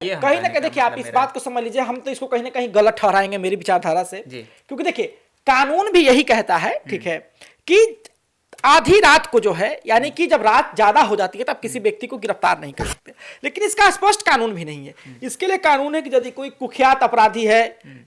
कहीं ना कहीं देखिए आप इस बात को समझ लीजिए, हम तो इसको कहीं ना कहीं गलत ठहराएंगे मेरी विचारधारा से, क्योंकि देखिए कानून भी यही कहता है, ठीक है, कि आधी रात को जो है, यानी कि जब रात ज्यादा हो जाती है तब किसी व्यक्ति को गिरफ्तार नहीं कर सकते, लेकिन इसका स्पष्ट कानून भी नहीं है। इसके लिए कानून है कि यदि कोई कुख्यात अपराधी है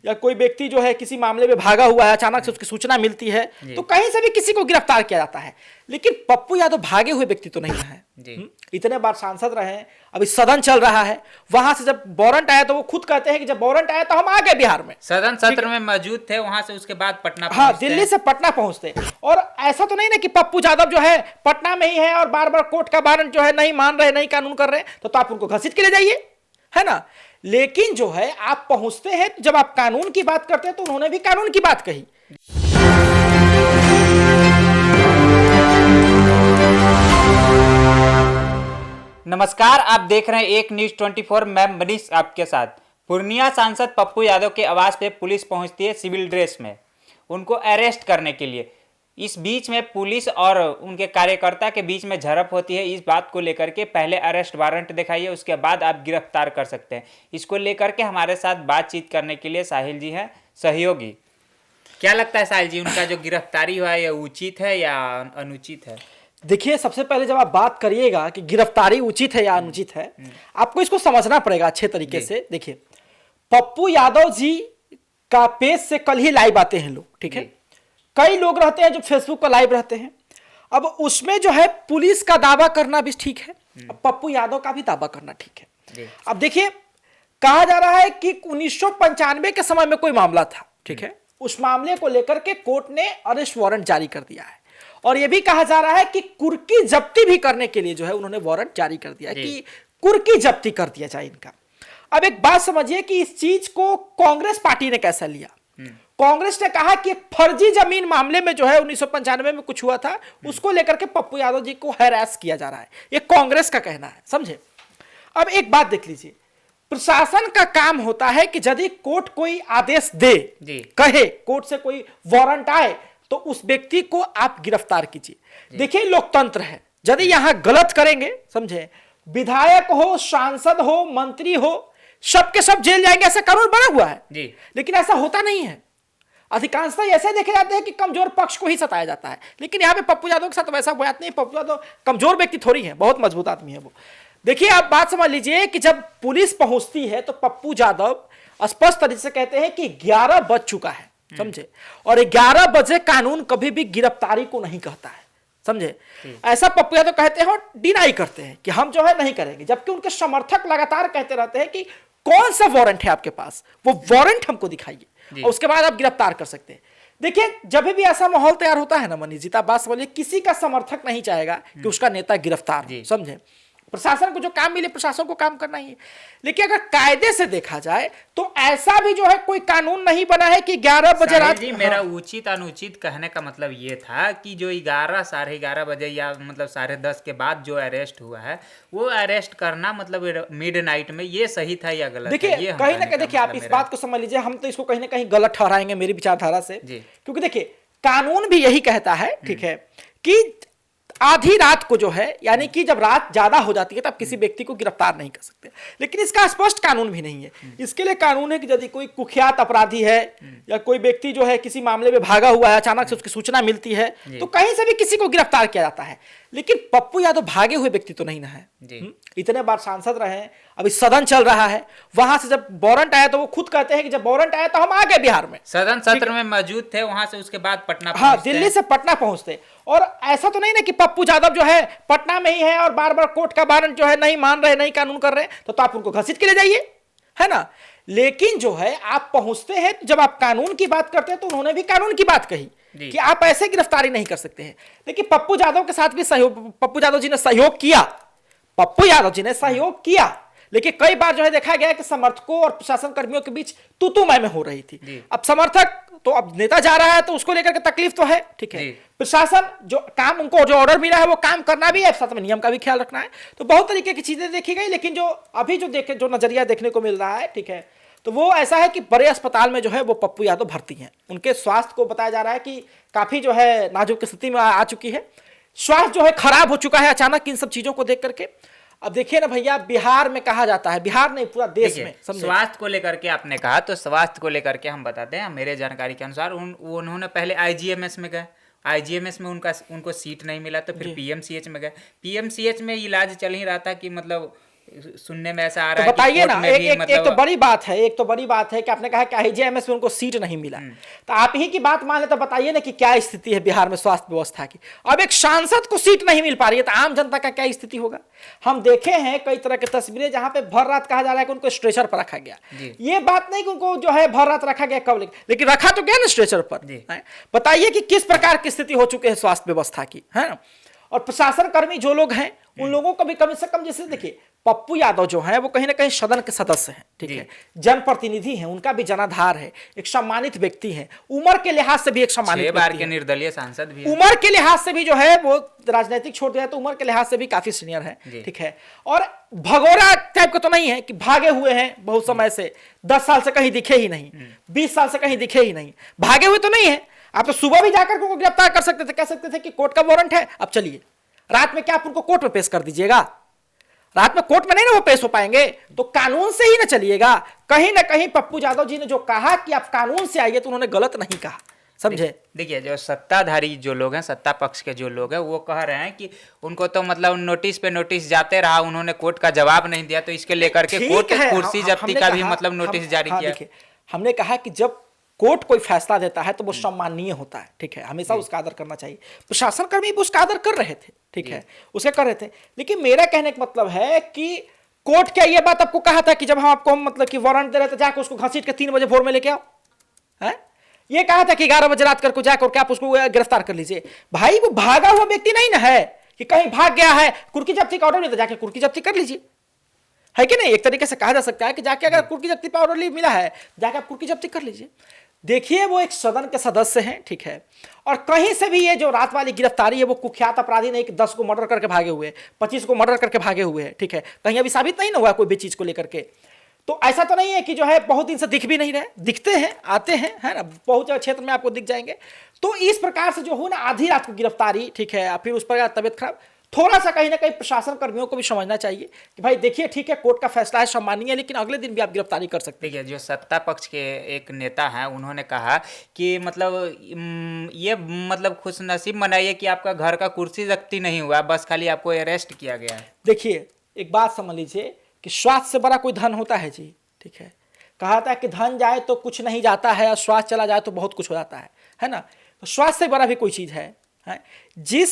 या कोई व्यक्ति जो है किसी मामले में भागा हुआ है, अचानक से उसकी सूचना मिलती है तो कहीं से भी किसी को गिरफ्तार किया जाता है। लेकिन पप्पू यादव भागे हुए व्यक्ति तो नहीं है, इतने बार सांसद रहे, अभी सदन चल रहा है, वहां से जब वारंट आया तो वो खुद कहते हैं कि जब वारंट आया तो हम आ गए बिहार में, सदन सत्र में मौजूद थे, वहां से उसके बाद पटना, हाँ दिल्ली से पटना पहुंचते। और ऐसा तो नहीं ना कि पप्पू यादव जो है पटना में ही है और बार बार कोर्ट का वारंट जो है नहीं मान रहे, नहीं कानून कर रहे, तो आप उनको घसीट के ले जाइए, है ना। लेकिन जो है आप पहुंचते हैं, जब आप कानून की बात करते हैं तो उन्होंने भी कानून की बात कही। नमस्कार, आप देख रहे हैं एक न्यूज 24। मैं मनीष आपके साथ। पूर्णिया सांसद पप्पू यादव के आवास पे पुलिस पहुंचती है सिविल ड्रेस में, उनको अरेस्ट करने के लिए। इस बीच में पुलिस और उनके कार्यकर्ता के बीच में झड़प होती है। इस बात को लेकर के पहले अरेस्ट वारंट दिखाइए, उसके बाद आप गिरफ्तार कर सकते हैं। इसको लेकर के हमारे साथ बातचीत करने के लिए साहिल जी हैं, सहयोगी। क्या लगता है साहिल जी, उनका जो गिरफ्तारी हुआ है, ये उचित है या अनुचित है? देखिए, सबसे पहले जब आप बात करिएगा कि गिरफ्तारी उचित है या अनुचित है, आपको इसको समझना पड़ेगा अच्छे तरीके से। देखिए, पप्पू यादव जी का पेज से कल ही लाइव आते हैं लोग, ठीक है, कई लोग रहते हैं जो फेसबुक पर लाइव रहते हैं। अब उसमें जो है पुलिस का दावा करना भी ठीक है, अब पप्पू यादव का भी दावा करना ठीक है। अब देखिए, कहा जा रहा है कि 1995 के समय में कोई मामला था, ठीक है, उस मामले को लेकर के कोर्ट ने अरेस्ट वारंट जारी कर दिया है, और यह भी कहा जा रहा है कि कुर्की जब्ती भी करने के लिए जो है उन्होंने वारंट जारी कर दिया है कि कुर्की जब्ती कर दिया जाए इनका। अब एक बात समझिए कि इस चीज को कांग्रेस पार्टी ने कैसा लिया। कांग्रेस ने कहा कि फर्जी जमीन मामले में जो है 1995 में कुछ हुआ था, उसको लेकर के पप्पू यादव जी को हैरास किया जा रहा है, ये कांग्रेस का कहना है, समझे। अब एक बात देख लीजिए, प्रशासन का काम होता है कि यदि कोर्ट कोई आदेश दे, कहे, कोर्ट से कोई वारंट आए तो उस व्यक्ति को आप गिरफ्तार कीजिए। देखिए, लोकतंत्र है, यदि यहां गलत करेंगे, समझे, विधायक हो, सांसद हो, मंत्री हो, सबके सब जेल जाएंगे, ऐसा कानून बना हुआ है जी। लेकिन ऐसा होता नहीं है, अधिकांशतः ऐसे देखे जाते हैं कि कमजोर पक्ष को ही सताया जाता है। लेकिन यहाँ पे पप्पू यादव के साथ वैसा बात नहीं। पप्पू यादव कमजोर व्यक्ति थोड़ी है, बहुत मजबूत आदमी है वो। देखिए, आप बात समझ लीजिए कि जब पुलिस पहुंचती है तो पप्पू यादव स्पष्ट तरीके से कहते हैं कि 11 बज चुका है, समझे, और 11 बजे कानून कभी भी गिरफ्तारी को नहीं कहता है, समझे। ऐसा पप्पू यादव कहते हैं और डिनाई करते हैं कि हम जो है नहीं करेंगे, जबकि उनके समर्थक लगातार कहते रहते हैं कि कौन सा वारंट है आपके पास, वो वारंट हमको दिखाइए और उसके बाद आप गिरफ्तार कर सकते हैं। देखिए, जब भी ऐसा माहौल तैयार होता है ना मनीष जी, आप बात समझिए, किसी का समर्थक नहीं चाहेगा कि उसका नेता गिरफ्तार हो, समझे। प्रशासन को जो काम मिले, प्रशासन को काम करना ही है। लेकिन अगर कायदे से देखा जाए तो ऐसा भी जो है कोई कानून नहीं बना है कि 11 बजे रात जी। मेरा उचित अनुचित कहने का मतलब ये था कि जो 11 साढ़े 11 बजे या मतलब 10:30 के बाद जो अरेस्ट हुआ है, वो अरेस्ट करना मतलब मिडनाइट में, ये सही था या गलत? देखिए, कहीं ना कहीं देखिए आप इस बात को समझ लीजिए, हम तो इसको कहीं ना कहीं गलत ठहराएंगे मेरी विचारधारा से, क्योंकि देखिए कानून भी यही कहता है, ठीक है, कि आधी रात को जो है, यानी कि जब रात ज्यादा हो जाती है तब किसी व्यक्ति को गिरफ्तार नहीं कर सकते, लेकिन इसका स्पष्ट कानून भी नहीं है। इसके लिए कानून है कि यदि कोई कुख्यात अपराधी है या कोई व्यक्ति जो है किसी मामले में भागा हुआ है, अचानक से उसकी सूचना मिलती है तो कहीं से भी किसी को गिरफ्तार किया जाता है। लेकिन पप्पू यादव भागे हुए व्यक्ति तो नहीं ना है, इतने बार सांसद रहे, अभी सदन चल रहा है, वहां से जब वारंट आया तो वो खुद कहते हैं कि जब वारंट आया तो हम आ गए बिहार में, सदन सत्र में मौजूद थे, वहां से उसके बाद पटना, हाँ दिल्ली से पटना पहुंचते। और ऐसा तो नहीं ना कि पप्पू यादव जो है पटना में ही है और बार बार कोर्ट का वारंट जो है नहीं मान रहे, नहीं कानून कर रहे, तो आप उनको घसीट के ले जाइए, है ना। लेकिन जो है आप पहुंचते हैं, जब आप कानून की बात करते हैं तो उन्होंने भी कानून की बात कही कि आप ऐसे गिरफ्तारी नहीं कर सकते हैं। लेकिन पप्पू यादव के साथ भी पप्पू यादव जी ने सहयोग किया, पप्पू यादव जी ने सहयोग किया, लेकिन कई बार जो है देखा गया कि समर्थकों और प्रशासन कर्मियों के बीच तू मैं में हो रही थी। अब समर्थक तो, अब नेता जा रहा है तो उसको लेकर के तकलीफ तो है, ठीक है, प्रशासन जो काम, उनको जो ऑर्डर मिला है वो काम करना भी है, साथ में नियम का भी ख्याल रखना है। तो बहुत तरीके की चीजें देखी गई, लेकिन जो अभी जो नजरिया देखने को मिल रहा है, ठीक है, तो वो ऐसा है कि बड़े अस्पताल में जो है वो पप्पू यादव भर्ती हैं। उनके स्वास्थ्य को बताया जा रहा है कि काफी जो है नाजुक स्थिति में आ चुकी है, स्वास्थ्य जो है खराब हो चुका है अचानक इन सब चीजों को देख करके। अब देखिए ना भैया, बिहार में कहा जाता है, बिहार नहीं पूरा देश देखिए, में, समझे। स्वास्थ्य को लेकर के आपने कहा, तो स्वास्थ्य को लेकर के हम बताते हैं। मेरे जानकारी के अनुसार उन्होंने पहले आईजीएमएस में गए, आईजीएमएस में उनको सीट नहीं मिला, तो फिर पीएमसीएच में गए। पीएमसीएच में इलाज चल ही रहा था कि मतलब सुनने में ऐसा आ तो रहा है बताइए कि ना, कोर्ट में भी एक तो बड़ी बात है, एक तो बड़ी बात है कि आपने कहा कि आईजीएमएस में उनको सीट नहीं मिला, तो आप ही की बात मान ले तो बताइए ना कि क्या स्थिति है बिहार में स्वास्थ्य व्यवस्था की। अब एक सांसद को सीट नहीं मिल पा रही है, तो आम जनता का क्या स्थिति होगा। हम देखे हैं कई तरह की तस्वीरें जहां पे भर रात कहा जा रहा है कि उनको स्ट्रेचर पर रखा गया। ये बात नहीं कि उनको जो है भर रात रखा गया कब, लेकिन रखा तो गया ना स्ट्रेचर पर। बताइए कि किस प्रकार की स्थिति हो चुकी है स्वास्थ्य व्यवस्था की, है ना। और प्रशासन कर्मी जो लोग हैं, उन लोगों को भी कम से कम, जैसे देखिए पप्पू यादव जो है वो कहीं ना कहीं सदन के सदस्य हैं, ठीक है, जनप्रतिनिधि हैं, उनका भी जनाधार है, एक सम्मानित व्यक्ति हैं, उम्र के लिहाज से भी एक सम्मानित 6 बार के निर्दलीय सांसद भी हैं। उम्र के लिहाज से भी जो है वो राजनीतिक छोड़ दिया तो उम्र के लिहाज से भी काफी सीनियर है, ठीक है। और भगोड़ा टाइप का तो नहीं है कि भागे हुए हैं बहुत समय से, 10 साल से कहीं दिखे ही नहीं, 20 साल से कहीं दिखे ही नहीं, भागे हुए तो नहीं है। आप तो सुबह भी जाकर उनको गिरफ्तार कर सकते थे, कह सकते थे कि कोर्ट का वारंट है, अब चलिए। रात में क्या आप उनको कोर्ट में पेश कर दीजिएगा? रात में कोर्ट में नहीं ना वो पेश हो पाएंगे, तो कानून से ही ना चलिएगा। कहीं ना कहीं पप्पू यादव जी ने जो कहा कि आप कानून से आइए, तो उन्होंने गलत नहीं कहा, समझे। देखिए, जो सत्ताधारी जो लोग हैं, सत्ता पक्ष के जो लोग हैं, वो कह रहे हैं कि उनको तो मतलब नोटिस पे नोटिस जाते रहा, उन्होंने कोर्ट का जवाब नहीं दिया, तो इसके लेकर के कोर्ट कुर्सी जब्ती का भी मतलब नोटिस जारी किया। हमने कहा कि जब कोर्ट कोई फैसला देता है तो वो सम्माननीय होता है, ठीक है, हमेशा उसका आदर करना चाहिए। प्रशासन कर्मी भी उसका आदर कर रहे थे, ठीक है, उसका कर रहे थे। लेकिन मेरा कहने का मतलब है कि कोर्ट क्या ये बात आपको कहा था कि जब हम आपको मतलब कि वारंट दे रहे थे, जाकर उसको घसीट के 3 बजे भोर में लेके आओ, है? ये कहा था कि 11 बजे रात करके जाकर के आप उसको गिरफ्तार कर लीजिए। भाई वो भागा हुआ व्यक्ति नहीं ना है कि कहीं भाग गया है, कुर्की जब्ती का ऑर्डर मिला, जाके कुर्की जब्ती कर लीजिए, है कि नहीं। एक तरीके से कहा जा सकता है कि जाके अगर कुर्की जब्ती का ऑर्डर मिला है, जाके आप कुर्की जब्ती कर लीजिए। देखिए वो एक सदन के सदस्य हैं, ठीक है, और कहीं से भी ये जो रात वाली गिरफ्तारी है, वो कुख्यात अपराधी नहीं कि 10 को मर्डर करके भागे हुए, 25 को मर्डर करके भागे हुए हैं, ठीक है, कहीं अभी साबित नहीं ना हुआ कोई भी चीज को लेकर के। तो ऐसा तो नहीं है कि जो है बहुत दिन से दिख भी नहीं रहे, दिखते हैं, आते हैं, है ना, बहुत जगह क्षेत्र में आपको दिख जाएंगे। तो इस प्रकार से जो हो ना आधी रात को गिरफ्तारी, ठीक है, फिर उस पर तबियत खराब, थोड़ा सा कहीं ना कहीं प्रशासन कर्मियों को भी समझना चाहिए कि भाई देखिए ठीक है, कोर्ट का फैसला है, सम्मानीय है, लेकिन अगले दिन भी आप गिरफ्तारी कर सकते हैं। देखिए, जो सत्ता पक्ष के एक नेता हैं, उन्होंने कहा कि मतलब ये मतलब खुशनसीब मनाइए कि आपका घर का कुर्सी जब्ती नहीं हुआ, बस खाली आपको अरेस्ट किया गया है। देखिए एक बात समझ लीजिए कि स्वास्थ्य से बड़ा कोई धन होता है जी, ठीक है। कहा था कि धन जाए तो कुछ नहीं जाता है और स्वास्थ्य चला जाए तो बहुत कुछ हो जाता है ना। तो स्वास्थ्य से बड़ा भी कोई चीज है। जिस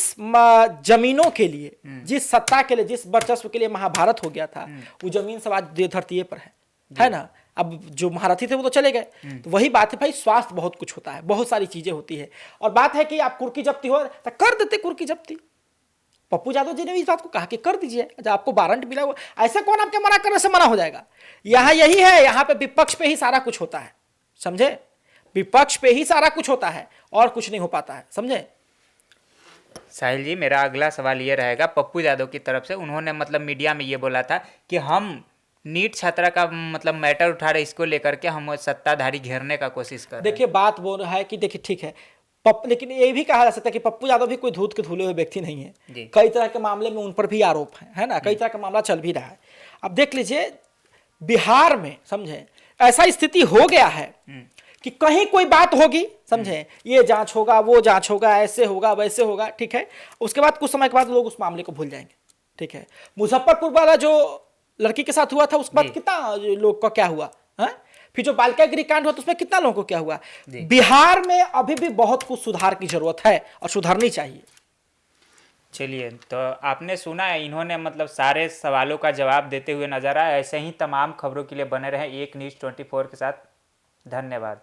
जमीनों के लिए, जिस सत्ता के लिए, जिस वर्चस्व के लिए महाभारत हो गया था, वो जमीन सब आज धरती पर है ना। अब जो महारथी थे वो तो चले गए, तो वही बात है भाई, स्वास्थ्य बहुत कुछ होता है, बहुत सारी चीजें होती है। और बात है कि आप कुर्की जब्ती हो तो कर देते कुर्की जब्ती। पप्पू यादव जी ने भी इस बात को कहा कि कर दीजिए, जब आपको वारंट मिला हुआ, ऐसे कौन आपके मना करने से मना हो जाएगा। यहाँ यही है, यहाँ पे विपक्ष पे ही सारा कुछ होता है, समझे। विपक्ष पे ही सारा कुछ होता है और कुछ नहीं हो पाता है, समझे। साहिल जी, मेरा अगला सवाल ये रहेगा पप्पू यादव की तरफ से। उन्होंने मतलब मीडिया में ये बोला था कि हम नीट छात्रा का मतलब मैटर उठा रहे, इसको लेकर के हम सत्ताधारी घेरने का कोशिश कर रहे हैं। देखिए बात वो है कि देखिए ठीक है, लेकिन ये भी कहा जा सकता है कि पप्पू यादव भी कोई धूत के धुले हुए व्यक्ति नहीं है। कई तरह के मामले में उन पर भी आरोप है ना, कई तरह का मामला चल भी रहा है। अब देख लीजिए बिहार में, समझे, ऐसा स्थिति हो गया है कि कहीं कोई बात होगी, समझे, ये जांच होगा, वो जांच होगा, ऐसे होगा, वैसे होगा, ठीक है। उसके बाद कुछ समय के बाद लोग उस मामले को भूल जाएंगे, ठीक है। मुजफ्फरपुर वाला जो लड़की के साथ हुआ था, उसके बाद कितना लोग का क्या हुआ है, फिर जो बालिका गृह कांड हुआ तो उसमें कितना लोगों को क्या हुआ। बिहार में अभी भी बहुत कुछ सुधार की जरूरत है और सुधरनी चाहिए। चलिए, तो आपने सुना है, इन्होंने मतलब सारे सवालों का जवाब देते हुए नजर आए। ऐसे ही तमाम खबरों के लिए बने रहें एक न्यूज़ 24 के साथ। धन्यवाद।